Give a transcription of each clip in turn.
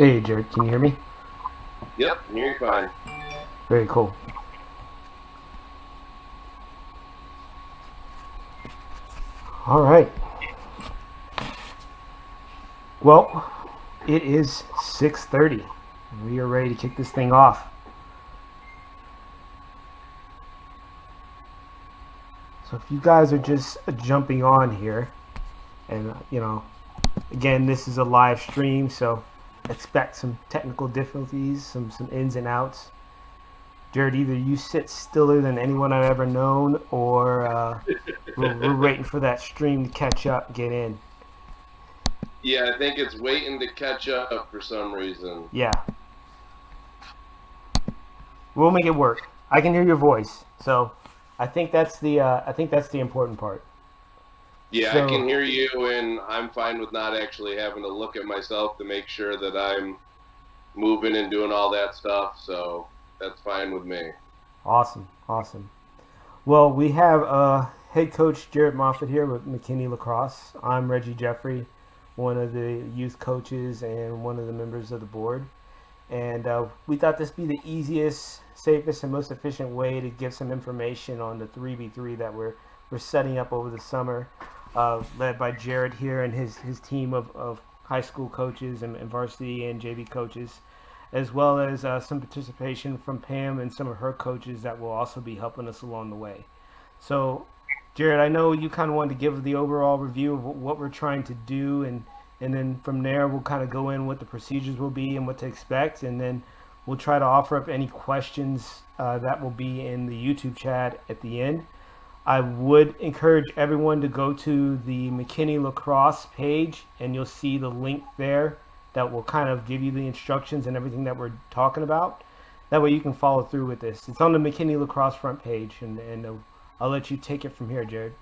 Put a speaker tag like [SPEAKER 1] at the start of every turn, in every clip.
[SPEAKER 1] Hey, Jared, can you hear me?
[SPEAKER 2] Yep, you're fine.
[SPEAKER 1] Very cool. All right. Well, it is 6:30. We are ready to kick this thing off. So if you guys are just jumping on here, and again, this is a live stream, so expect some technical difficulties, some ins and outs. Jared, either you sit stiller than anyone I've ever known, or we're waiting for that stream to catch up, get in.
[SPEAKER 2] Yeah, I think it's waiting to catch up for some reason.
[SPEAKER 1] Yeah, we'll make it work. I can hear your voice, so I think that's the important part.
[SPEAKER 2] Yeah, I
[SPEAKER 1] So
[SPEAKER 2] can hear you, and I'm fine with not actually having to look at myself to make sure that I'm moving and doing all that stuff. So that's fine with me.
[SPEAKER 1] awesome, awesome. Well, we have head coach Jarrett Moffitt here with McKinney Lacrosse. I'm Reggie Jeffrey, one of the youth coaches and one of the members of the board. And we thought this would be the easiest, safest, and most efficient way to give some information on the 3v3 that we're setting up over the summer, led by Jared here and his team of high school coaches and varsity and JV coaches, as well as some participation from Pam and some of her coaches that will also be helping us along the way. So, Jared, I know you kind of wanted to give the overall review of what we're trying to do, and then from there we'll kind of go in what the procedures will be and what to expect, and then we'll try to offer up any questions that will be in the YouTube chat at the end. I would encourage everyone to go to the McKinney Lacrosse page, and you'll see the link there that will kind of give you the instructions and everything that we're talking about. That way you can follow through with this. It's on the McKinney Lacrosse front page, and I'll let you take it from here, Jared.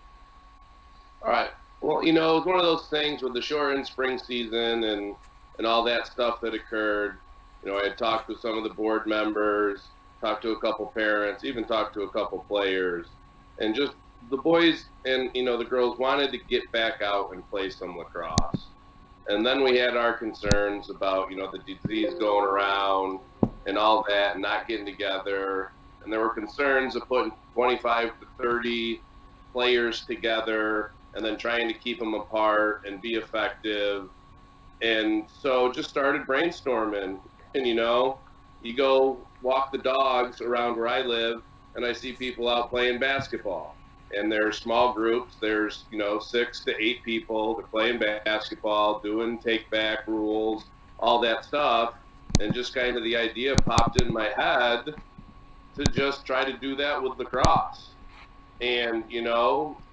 [SPEAKER 2] All right. Well, it's one of those things with the shortened spring season and all that stuff that occurred. I had talked with some of the board members, talked to a couple parents, even talked to a couple players, and just the boys and the girls wanted to get back out and play some lacrosse. And then we had our concerns about the disease going around and all that, and not getting together. And there were concerns of putting 25 to 30 players together and then trying to keep them apart and be effective. And so just started brainstorming. And you go walk the dogs around where I live, and I see people out playing basketball. And there's small groups. There's 6 to 8 people. They're playing basketball, doing take back rules, all that stuff. And just kind of the idea popped in my head to just try to do that with lacrosse. And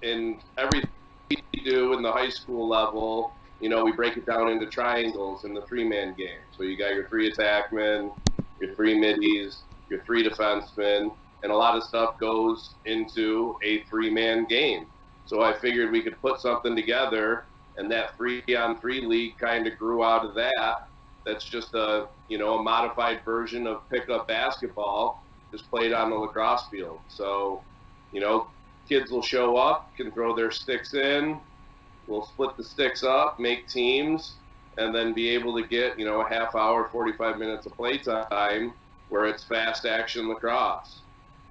[SPEAKER 2] and everything we do in the high school level, we break it down into triangles in the 3-man game. So you got your 3 attackmen, your 3 middies, your 3 defensemen, and a lot of stuff goes into a 3-man game. So I figured we could put something together, and that 3-on-3 league kind of grew out of that. That's just a modified version of pickup basketball, just played on the lacrosse field. So, kids will show up, can throw their sticks in, we'll split the sticks up, make teams, and then be able to get, a half hour, 45 minutes of play time where it's fast action lacrosse.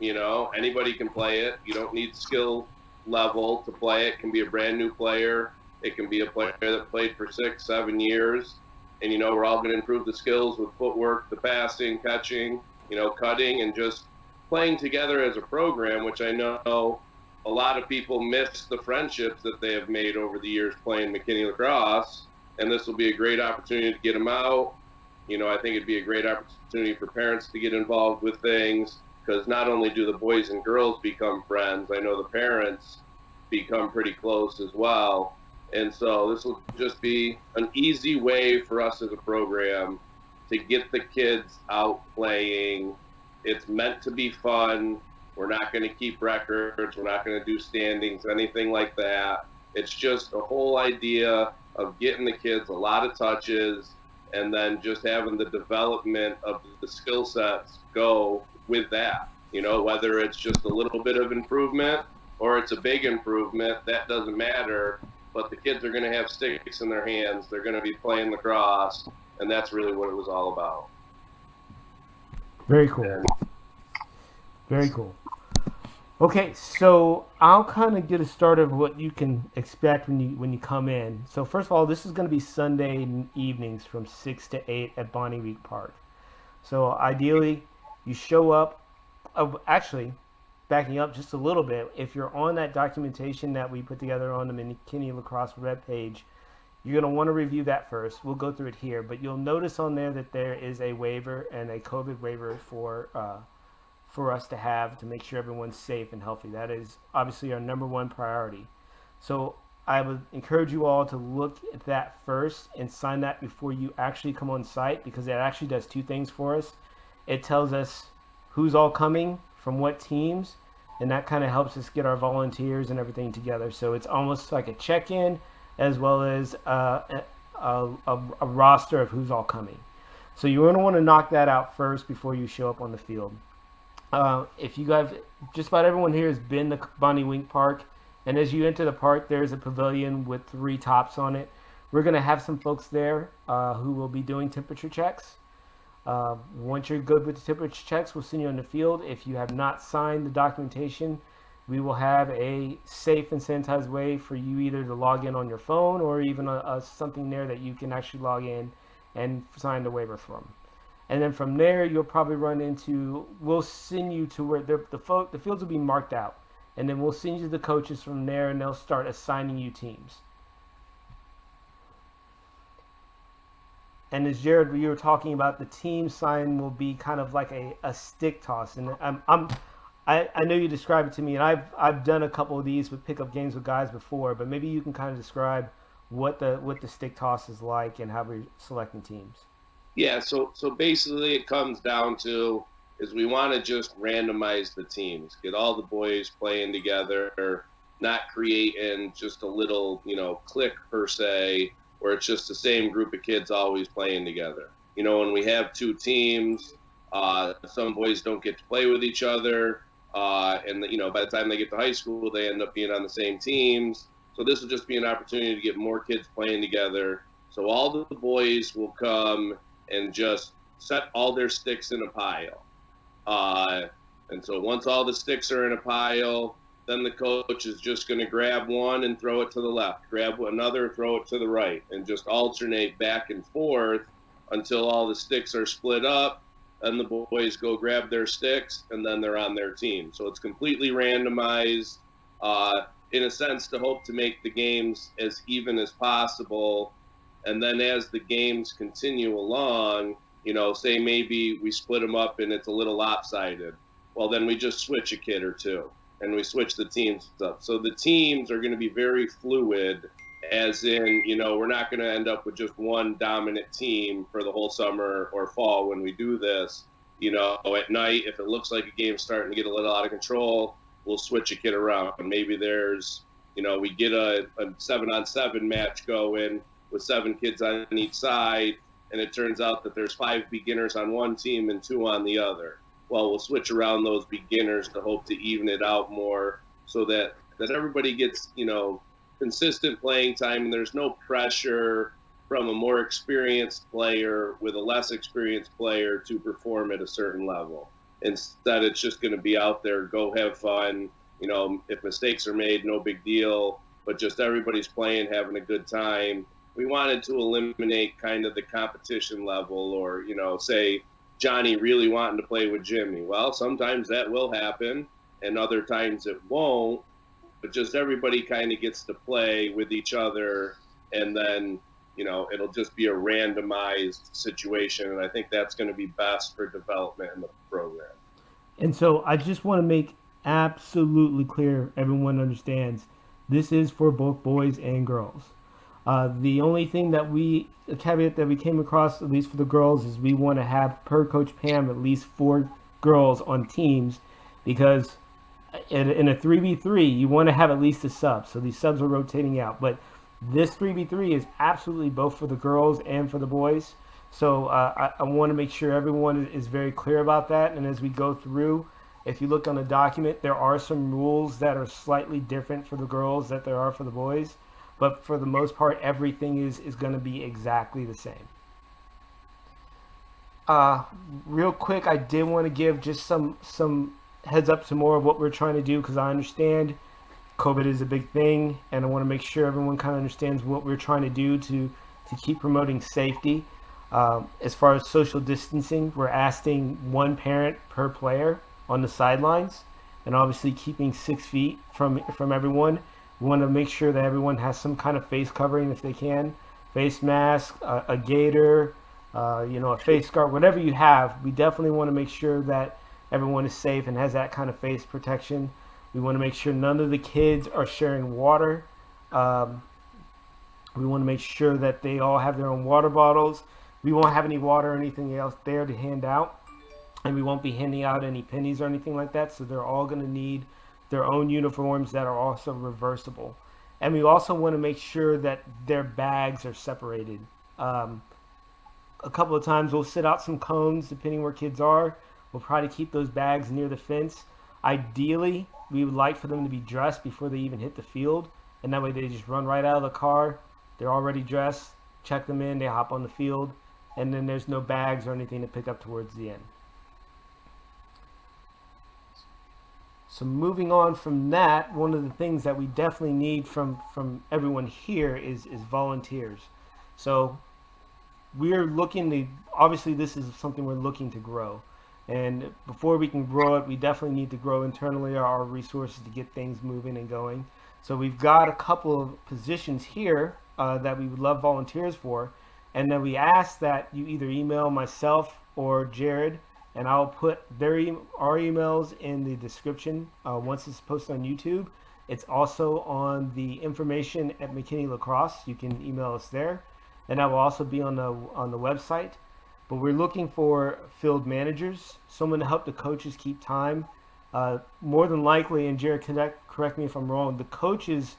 [SPEAKER 2] Anybody can play it. You don't need skill level to play it. It can be a brand new player. It can be a player that played for 6, 7 years. And, we're all going to improve the skills with footwork, the passing, catching, cutting, and just playing together as a program, which I know a lot of people miss the friendships that they have made over the years playing McKinney Lacrosse. And this will be a great opportunity to get them out. I think it'd be a great opportunity for parents to get involved with things, because not only do the boys and girls become friends, I know the parents become pretty close as well. And so this will just be an easy way for us as a program to get the kids out playing. It's meant to be fun. We're not going to keep records. We're not going to do standings, anything like that. It's just the whole idea of getting the kids a lot of touches and then just having the development of the skill sets go with that. Whether it's just a little bit of improvement or it's a big improvement, that doesn't matter. But the kids are going to have sticks in their hands. They're going to be playing lacrosse. and that's really what it was all about.
[SPEAKER 1] Very cool.
[SPEAKER 2] And
[SPEAKER 1] Very cool. Okay, so I'll kind of get a start of what you can expect when you come in. So first of all, this is going to be Sunday evenings from 6 to 8 at Bonnie Week Park. So ideally, you show up. Actually, backing up just a little bit, if you're on that documentation that we put together on the McKinney Lacrosse webpage, you're going to want to review that first. We'll go through it here, but you'll notice on there that there is a waiver and a COVID waiver for us to have to make sure everyone's safe and healthy. That is obviously our number one priority. So I would encourage you all to look at that first and sign that before you actually come on site, because it actually does two things for us. It tells us who's all coming from what teams, and that kind of helps us get our volunteers and everything together. So it's almost like a check-in as well as a roster of who's all coming. So you're going to want to knock that out first before you show up on the field. If you guys, just about everyone here has been to Bonnie Wink Park, and as you enter the park, there's a pavilion with 3 tops on it. We're going to have some folks there who will be doing temperature checks. Once you're good with the temperature checks, we'll send you on the field. If you have not signed the documentation, we will have a safe and sanitized way for you either to log in on your phone or even something there that you can actually log in and sign the waiver from. And then from there, you'll probably run into, we'll send you to where the fields will be marked out. And then we'll send you to the coaches from there, and they'll start assigning you teams. And as Jared, you were talking about, the team sign will be kind of like a stick toss. And I know you described it to me, and I've done a couple of these with pickup games with guys before, but maybe you can kind of describe what the stick toss is like and how we're selecting teams.
[SPEAKER 2] yeah, so basically it comes down to is we want to just randomize the teams, get all the boys playing together, not creating just a little, clique per se, where it's just the same group of kids always playing together. When we have 2 teams, some boys don't get to play with each other, and by the time they get to high school, they end up being on the same teams. So this will just be an opportunity to get more kids playing together. So all the boys will come and just set all their sticks in a pile. And so once all the sticks are in a pile, then the coach is just going to grab one and throw it to the left, grab another, throw it to the right, and just alternate back and forth until all the sticks are split up, and the boys go grab their sticks, and then they're on their team. So it's completely randomized, in a sense, to hope to make the games as even as possible. And then as the games continue along, say maybe we split them up and it's a little lopsided. Well, then we just switch a kid or two, and we switch the teams up. So the teams are going to be very fluid, as in, we're not going to end up with just one dominant team for the whole summer or fall when we do this. At night, if it looks like a game's starting to get a little out of control, we'll switch a kid around. And maybe there's, we get a 7-on-7 match going with 7 kids on each side, and it turns out that there's 5 beginners on one team and 2 on the other. Well, we'll switch around those beginners to hope to even it out more so that everybody gets, consistent playing time, and there's no pressure from a more experienced player with a less experienced player to perform at a certain level. Instead, it's just going to be out there, go have fun. If mistakes are made, no big deal, but just everybody's playing, having a good time. We wanted to eliminate kind of the competition level, or, say Johnny really wanting to play with Jimmy. Well, sometimes that will happen, and other times it won't, but just everybody kind of gets to play with each other, and then, it'll just be a randomized situation, and I think that's going to be best for development in the program.
[SPEAKER 1] And so I just want to make absolutely clear, everyone understands, this is for both boys and girls. The only thing the caveat that we came across, at least for the girls, is we want to have, per Coach Pam, at least 4 girls on teams, because in a 3v3, you want to have at least a sub. So these subs are rotating out. But this 3v3 is absolutely both for the girls and for the boys. So I want to make sure everyone is very clear about that. And as we go through, if you look on the document, there are some rules that are slightly different for the girls that there are for the boys. But for the most part, everything is going to be exactly the same. Uh, Real quick, I did want to give just some heads up to more of what we're trying to do because I understand COVID is a big thing, and I want to make sure everyone kind of understands what we're trying to do to keep promoting safety. As far as social distancing, we're asking one parent per player on the sidelines, and obviously keeping 6 feet from everyone. We want to make sure that everyone has some kind of face covering if they can, face mask, a gaiter, a face guard, whatever you have. We definitely want to make sure that everyone is safe and has that kind of face protection. We want to make sure none of the kids are sharing water. Um, we want to make sure that they all have their own water bottles. We won't have any water or anything else there to hand out, and we won't be handing out any pennies or anything like that. So they're all going to need their own uniforms that are also reversible. And we also want to make sure that their bags are separated. Um, a couple of times we'll sit out some cones depending where kids are. We'll try to keep those bags near the fence. Ideally, we would like for them to be dressed before they even hit the field, and that way they just run right out of the car. They're already dressed. Check them in. They hop on the field, and then there's no bags or anything to pick up towards the end. So moving on from that, one of the things that we definitely need from everyone here is volunteers. So we're looking to, obviously this is something we're looking to grow. And before we can grow it, we definitely need to grow internally our resources to get things moving and going. So we've got a couple of positions here that we would love volunteers for. And then we ask that you either email myself or Jared, and I'll put our emails in the description once it's posted on YouTube. It's also on the information at McKinney Lacrosse. You can email us there, and that will also be on the website. But we're looking for field managers, someone to help the coaches keep time. More than likely, and Jared, correct me if I'm wrong, the coaches,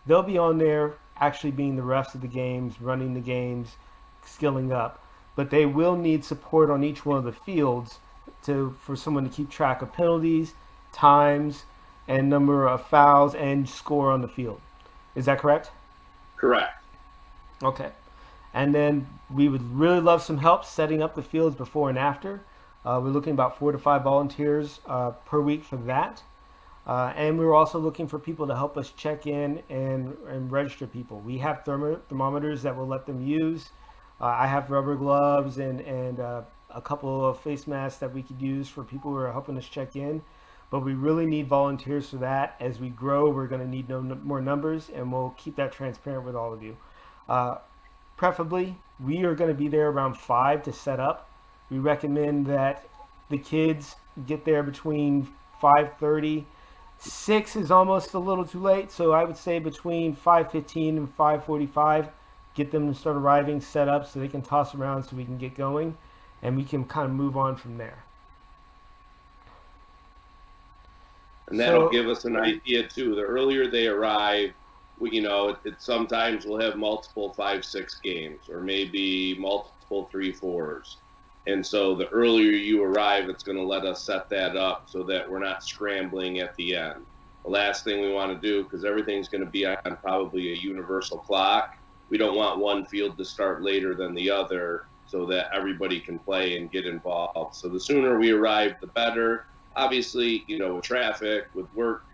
[SPEAKER 1] they'll be on there actually being the refs of the games, running the games, skilling up. But they will need support on each one of the fields for someone to keep track of penalties, times, and number of fouls and score on the field. Is that correct?
[SPEAKER 2] Correct.
[SPEAKER 1] Okay. And then we would really love some help setting up the fields before and after. We're looking about 4 to 5 volunteers per week for that. And we're also looking for people to help us check in and register people. We have thermometers that we'll let them use. I have rubber gloves and a couple of face masks that we could use for people who are helping us check in. But we really need volunteers for that. As we grow, we're going to need more numbers, and we'll keep that transparent with all of you. Preferably, we are going to be there around 5 to set up. We recommend that the kids get there between 5:30. 6 is almost a little too late, so I would say between 5:15 and 5:45, get them to start arriving, set up so they can toss around so we can get going, and we can kind of move on from there.
[SPEAKER 2] And that'll give us an idea too. The earlier they arrive, it sometimes we'll have multiple 5-6 games, or maybe multiple 3-4s. And so the earlier you arrive, it's going to let us set that up so that we're not scrambling at the end. The last thing we want to do, because everything's going to be on probably a universal clock, we don't want one field to start later than the other so that everybody can play and get involved. So the sooner we arrive, the better. Obviously, with traffic, with work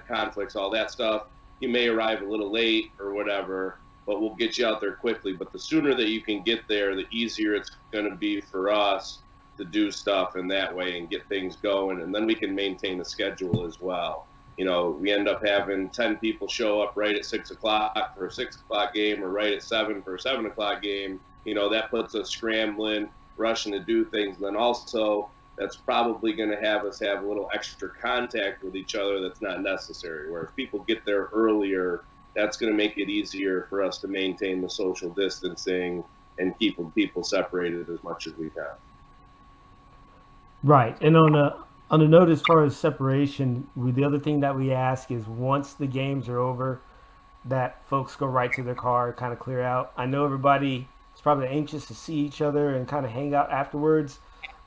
[SPEAKER 2] conflicts, all that stuff, you may arrive a little late or whatever, but we'll get you out there quickly. But the sooner that you can get there, the easier it's going to be for us to do stuff in that way and get things going. And then we can maintain the schedule as well. We end up having 10 people show up right at 6 o'clock for a 6 o'clock game, or right at 7 for a 7 o'clock game. That puts us scrambling, rushing to do things. And then also, that's probably going to have us have a little extra contact with each other that's not necessary. Where if people get there earlier, that's going to make it easier for us to maintain the social distancing and keep people separated as much as we can.
[SPEAKER 1] Right. And on a note as far as separation, the other thing that we ask is once the games are over, that folks go right to their car, kind of clear out. I know everybody is probably anxious to see each other and kind of hang out afterwards,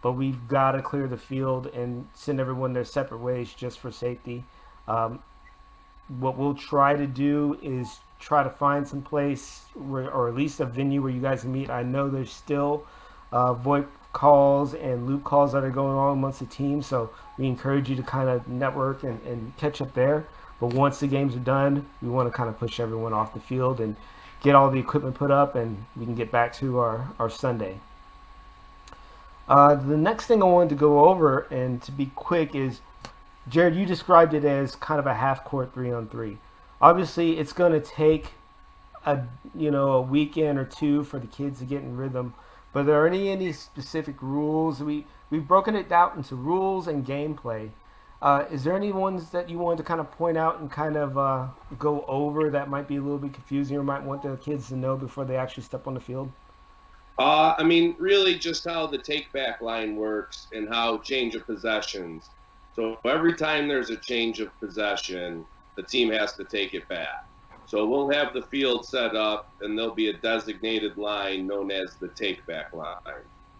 [SPEAKER 1] but we've got to clear the field and send everyone their separate ways just for safety. What we'll try to do is try to find some place or at least a venue where you guys can meet. I know there's still VoIP calls and loop calls that are going on amongst the team. So we encourage you to kind of network and catch up there. But once the games are done, we want to kind of push everyone off the field and get all the equipment put up, and we can get back to our Sunday. The next thing I wanted to go over, and to be quick, is Jared, you described it as kind of a half-court 3-on-3. Obviously, it's going to take a weekend or two for the kids to get in rhythm. But are there any specific rules? We've broken it down into rules and gameplay. Is there any ones that you wanted to kind of point out and kind of go over that might be a little bit confusing or might want the kids to know before they actually step on the field?
[SPEAKER 2] Really just how the take-back line works and how change of possessions. So every time there's a change of possession, the team has to take it back. So we'll have the field set up, and there'll be a designated line known as the take-back line.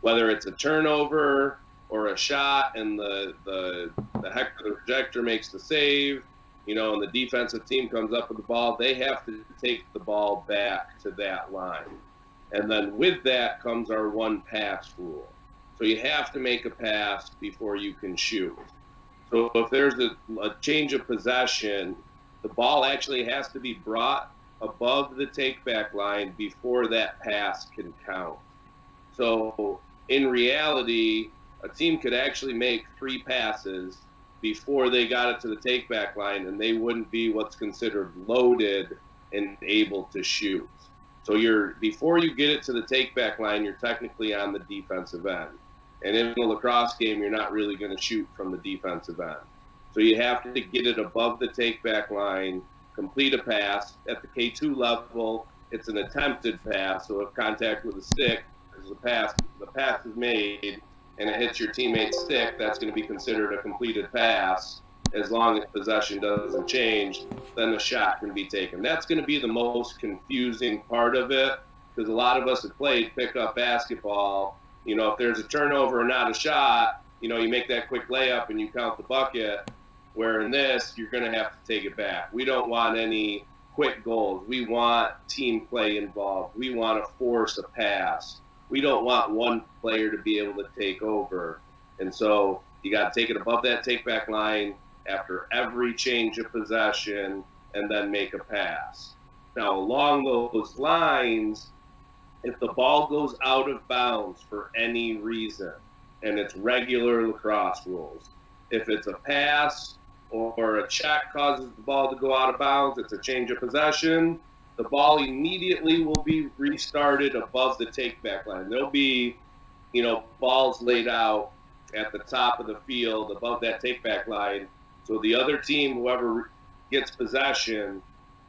[SPEAKER 2] Whether it's a turnover or a shot and the heck of the projector makes the save, and the defensive team comes up with the ball, they have to take the ball back to that line. And then with that comes our one pass rule. So you have to make a pass before you can shoot. So if there's a change of possession, the ball actually has to be brought above the take-back line before that pass can count. So in reality, a team could actually make 3 passes before they got it to the take-back line, and they wouldn't be what's considered loaded and able to shoot. So before you get it to the take-back line, you're technically on the defensive end. And in a lacrosse game, you're not really going to shoot from the defensive end. So you have to get it above the take-back line, complete a pass. At the K2 level, it's an attempted pass. So if contact with a stick, there's the pass is made, and it hits your teammate's stick, that's going to be considered a completed pass. As long as possession doesn't change, then the shot can be taken. That's going to be the most confusing part of it, because a lot of us have played pickup basketball. If there's a turnover or not a shot, you make that quick layup and you count the bucket, where in this, you're going to have to take it back. We don't want any quick goals. We want team play involved. We want to force a pass. We don't want one player to be able to take over. And so you got to take it above that take-back line after every change of possession and then make a pass. Now, along those lines, if the ball goes out of bounds for any reason, and it's regular lacrosse rules, if it's a pass or a check causes the ball to go out of bounds, it's a change of possession, the ball immediately will be restarted above the take-back line. There'll be, balls laid out at the top of the field above that take-back line. So the other team, whoever gets possession,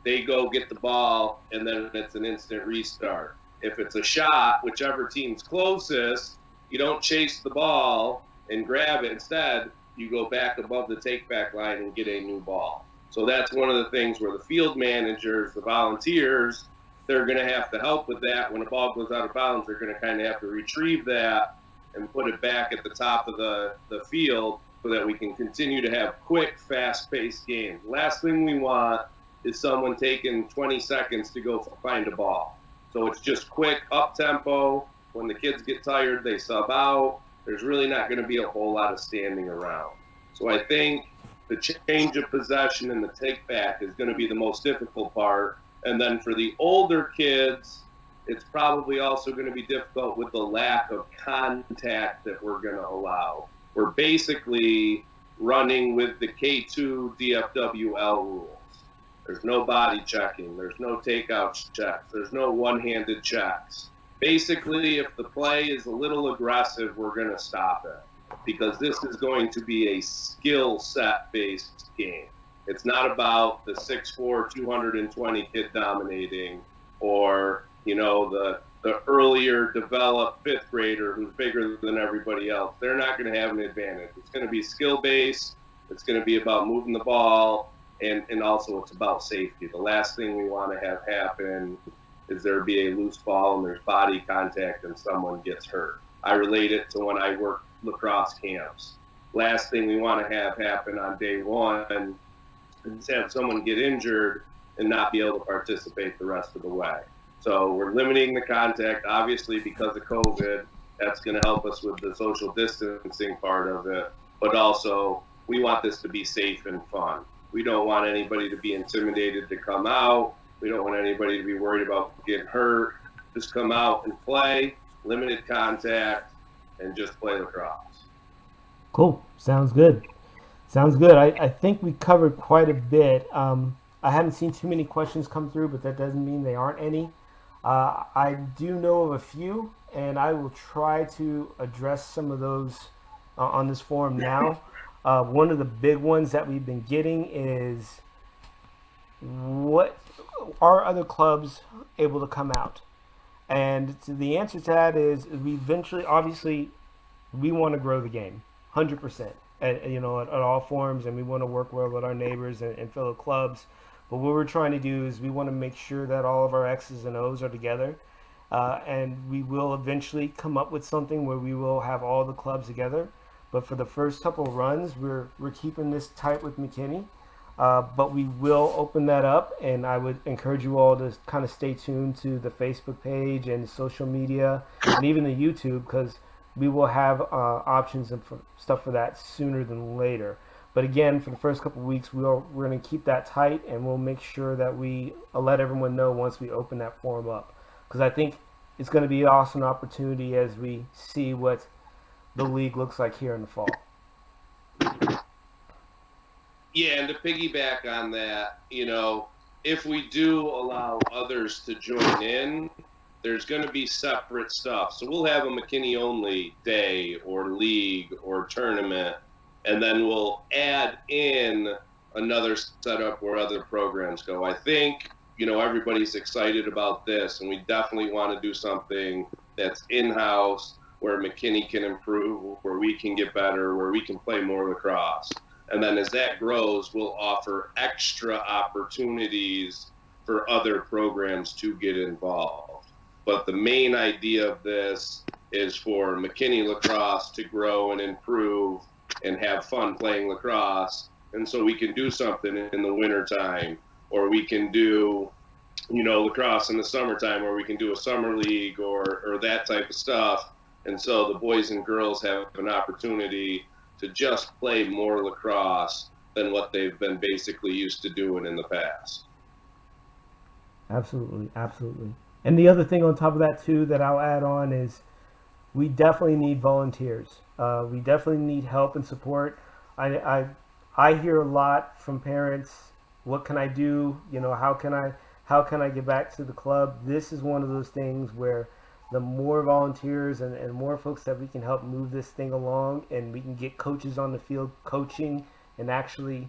[SPEAKER 2] they go get the ball, and then it's an instant restart. If it's a shot, whichever team's closest, you don't chase the ball and grab it. Instead, you go back above the take-back line and get a new ball. So that's one of the things where the field managers, the volunteers, they're going to have to help with that. When a ball goes out of bounds, they're going to kind of have to retrieve that and put it back at the top of the field so that we can continue to have quick, fast-paced games. Last thing we want is someone taking 20 seconds to go find a ball. So it's just quick, up-tempo. When the kids get tired, they sub out. There's really not going to be a whole lot of standing around. So I think the change of possession and the take-back is going to be the most difficult part. And then for the older kids, it's probably also going to be difficult with the lack of contact that we're going to allow. We're basically running with the K2 DFWL rules. There's no body checking. There's no takeout checks. There's no one-handed checks. Basically, if the play is a little aggressive, we're going to stop it, because this is going to be a skill set-based game. It's not about the 6'4", 220 kid dominating, or the earlier developed fifth grader who's bigger than everybody else. They're not going to have an advantage. It's going to be skill-based. It's going to be about moving the ball, and also it's about safety. The last thing we want to have happen is there be a loose ball and there's body contact and someone gets hurt. I relate it to when I work lacrosse camps. Last thing we want to have happen on day one is have someone get injured and not be able to participate the rest of the way. So we're limiting the contact, obviously, because of COVID. That's going to help us with the social distancing part of it. But also, we want this to be safe and fun. We don't want anybody to be intimidated to come out. We don't want anybody to be worried about getting hurt. Just come out and play, limited contact, and just play lacrosse.
[SPEAKER 1] Cool. Sounds good. Sounds good. I think we covered quite a bit. I haven't seen too many questions come through, but that doesn't mean they aren't any. I do know of a few, and I will try to address some of those on this forum now. One of the big ones that we've been getting is, what are other clubs able to come out? And the answer to that is, we eventually, obviously, we want to grow the game, 100%. At all forms, and we want to work well with our neighbors and fellow clubs. But what we're trying to do is we want to make sure that all of our X's and O's are together, and we will eventually come up with something where we will have all the clubs together. But for the first couple of runs, we're keeping this tight with McKinney. But we will open that up, and I would encourage you all to kind of stay tuned to the Facebook page and social media and even the YouTube, because we will have options and stuff for that sooner than later. But again, for the first couple of weeks, we're going to keep that tight, and we'll make sure that we let everyone know once we open that forum up. Because I think it's going to be an awesome opportunity as we see what the league looks like here in the fall.
[SPEAKER 2] Yeah, and to piggyback on that, if we do allow others to join in, there's going to be separate stuff. So we'll have a McKinney-only day or league or tournament, and then we'll add in another setup where other programs go. I think, everybody's excited about this, and we definitely want to do something that's in-house, where McKinney can improve, where we can get better, where we can play more lacrosse. And then as that grows, we'll offer extra opportunities for other programs to get involved. But the main idea of this is for McKinney Lacrosse to grow and improve and have fun playing lacrosse. And so we can do something in the wintertime, or we can do, lacrosse in the summertime, or we can do a summer league or that type of stuff. And so the boys and girls have an opportunity to just play more lacrosse than what they've been basically used to doing in the past.
[SPEAKER 1] Absolutely, absolutely. And the other thing on top of that too that I'll add on is, we definitely need volunteers. We definitely need help and support. I hear a lot from parents. What can I do? How can I get back to the club? This is one of those things where the more volunteers and more folks that we can help move this thing along, and we can get coaches on the field coaching and actually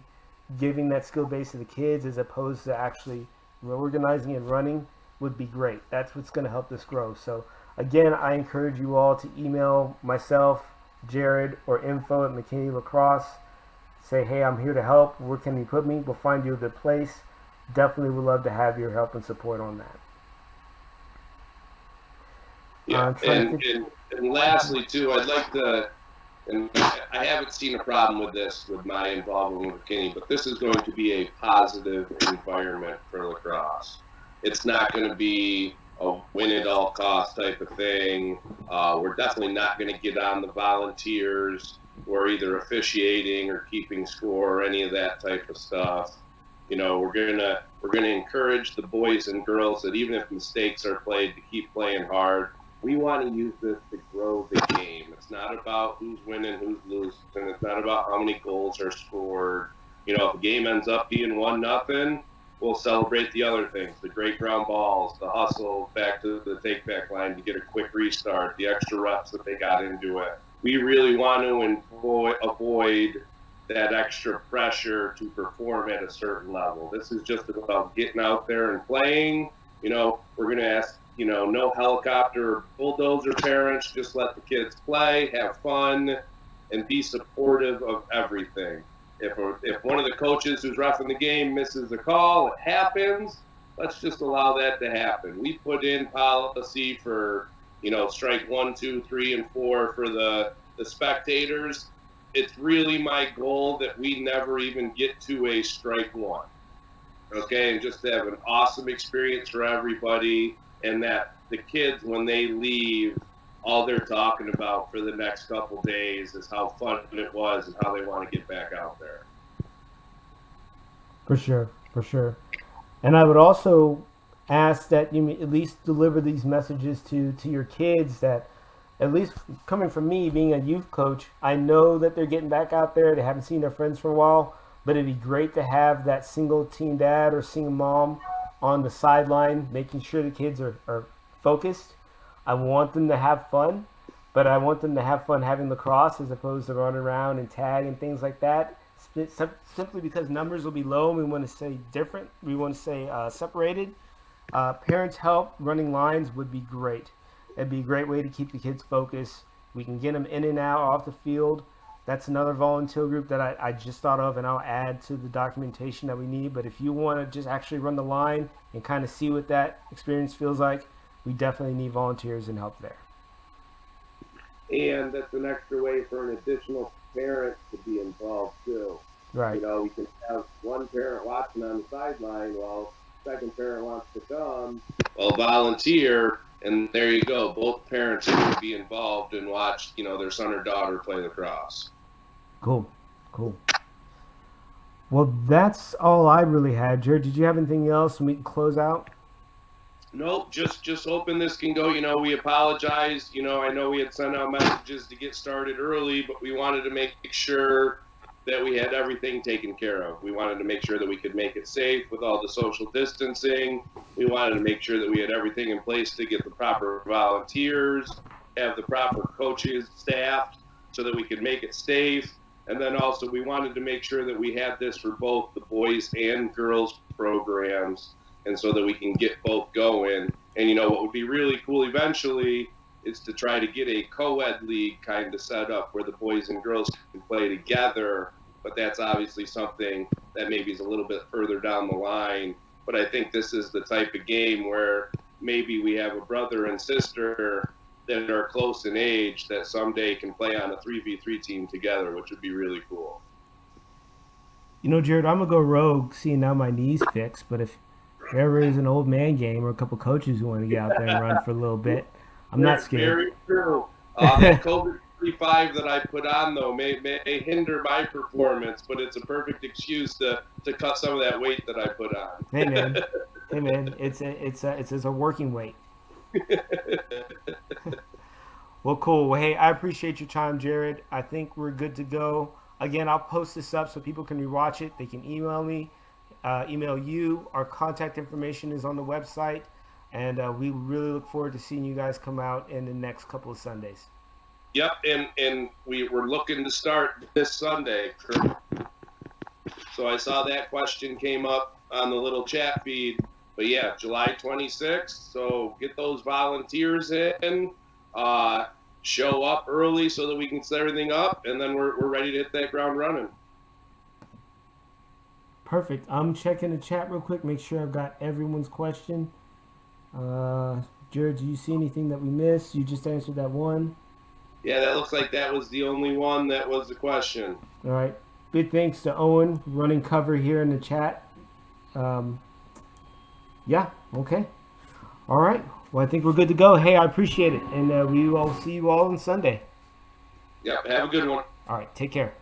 [SPEAKER 1] giving that skill base to the kids, as opposed to actually organizing and running, would be great. That's what's going to help this grow. So again, I encourage you all to email myself, Jared, or info@McKinney Lacrosse. Say, hey, I'm here to help. Where can you put me? We'll find you a good place. Definitely would love to have your help and support on that.
[SPEAKER 2] Yeah, and lastly too, I'd like to, and I haven't seen a problem with this with my involvement with McKinney, but this is going to be a positive environment for lacrosse. It's not going to be a win at all costs type of thing. We're definitely not going to get on the volunteers or either officiating or keeping score or any of that type of stuff. We're gonna encourage the boys and girls that even if mistakes are played, to keep playing hard. We want to use this to grow the game. It's not about who's winning, who's losing. It's not about how many goals are scored. If the game ends up being 1-0, we'll celebrate the other things, the great ground balls, the hustle back to the take-back line to get a quick restart, the extra reps that they got into it. We really want to avoid that extra pressure to perform at a certain level. This is just about getting out there and playing. We're going to ask, no helicopter or bulldozer parents. Just let the kids play, have fun, and be supportive of everything. If one of the coaches who's roughing the game misses a call, it happens. Let's just allow that to happen. We put in policy for, strike 1, 2, 3, and 4 for the spectators. It's really my goal that we never even get to a strike 1. Okay, and just to have an awesome experience for everybody, and that the kids, when they leave, all they're talking about for the next couple days is how fun it was and how they want to get back out there.
[SPEAKER 1] For sure, for sure. And I would also ask that you at least deliver these messages to your kids that, at least coming from me being a youth coach, I know that they're getting back out there. They haven't seen their friends for a while, but it'd be great to have that single team dad or single mom on the sideline, making sure the kids are focused. I want them to have fun, but I want them to have fun having lacrosse as opposed to running around and tag and things like that. Simply because numbers will be low and we want to stay different. We want to stay separated. Parents' help running lines would be great. It'd be a great way to keep the kids focused. We can get them in and out off the field. That's another volunteer group that I just thought of, and I'll add to the documentation that we need. But if you want to just actually run the line and kind of see what that experience feels like, we definitely need volunteers and help there.
[SPEAKER 2] And that's an extra way for an additional parent to be involved too.
[SPEAKER 1] Right.
[SPEAKER 2] You know, we can have one parent watching on the sideline while second parent wants to come. Well, volunteer, and there you go. Both parents can be involved and watch, you know, their son or daughter play lacrosse.
[SPEAKER 1] Cool. Well, that's all I really had. Jared, did you have anything else and we can close out?
[SPEAKER 2] Nope, just hoping this can go. You know, we apologize. You know, I know we had sent out messages to get started early, but we wanted to make sure that we had everything taken care of. We wanted to make sure that we could make it safe with all the social distancing. We wanted to make sure that we had everything in place to get the proper volunteers, have the proper coaches staffed so that we could make it safe. And then also we wanted to make sure that we had this for both the boys and girls programs, and so that we can get both going. And, you know, what would be really cool eventually is to try to get a co-ed league kind of set up where the boys and girls can play together. But that's obviously something that maybe is a little bit further down the line. But I think this is the type of game where maybe we have a brother and sister that are close in age that someday can play on a 3v3 team together, which would be really cool.
[SPEAKER 1] You know, Jared, I'm going to go rogue seeing now my knee's fixed, but if there is an old man game or a couple coaches who want to get out there and run for a little bit, I'm not scared.
[SPEAKER 2] Very true. The COVID-35 that I put on, though, may hinder my performance, but it's a perfect excuse to cut some of that weight that I put on.
[SPEAKER 1] Hey man, it's a working weight. Well, cool. Well, hey, I appreciate your time, Jared. I think we're good to go. Again, I'll post this up so people can rewatch it. They can email me, email you. Our contact information is on the website, and we really look forward to seeing you guys come out in the next couple of Sundays.
[SPEAKER 2] Yep, and we were looking to start this Sunday. So I saw that question came up on the little chat feed. But yeah, July 26th. So get those volunteers in. Show up early so that we can set everything up, and then we're ready to hit that ground running.
[SPEAKER 1] Perfect. I'm checking the chat real quick, make sure I've got everyone's question. Jared, do you see anything that we missed? You just answered that one.
[SPEAKER 2] Yeah, that looks like that was the only one that was the question.
[SPEAKER 1] All right. Big thanks to Owen running cover here in the chat. Yeah, okay. All right. Well, I think we're good to go. Hey, I appreciate it. And we will see you all on Sunday.
[SPEAKER 2] Yep, have a good one.
[SPEAKER 1] All right. Take care.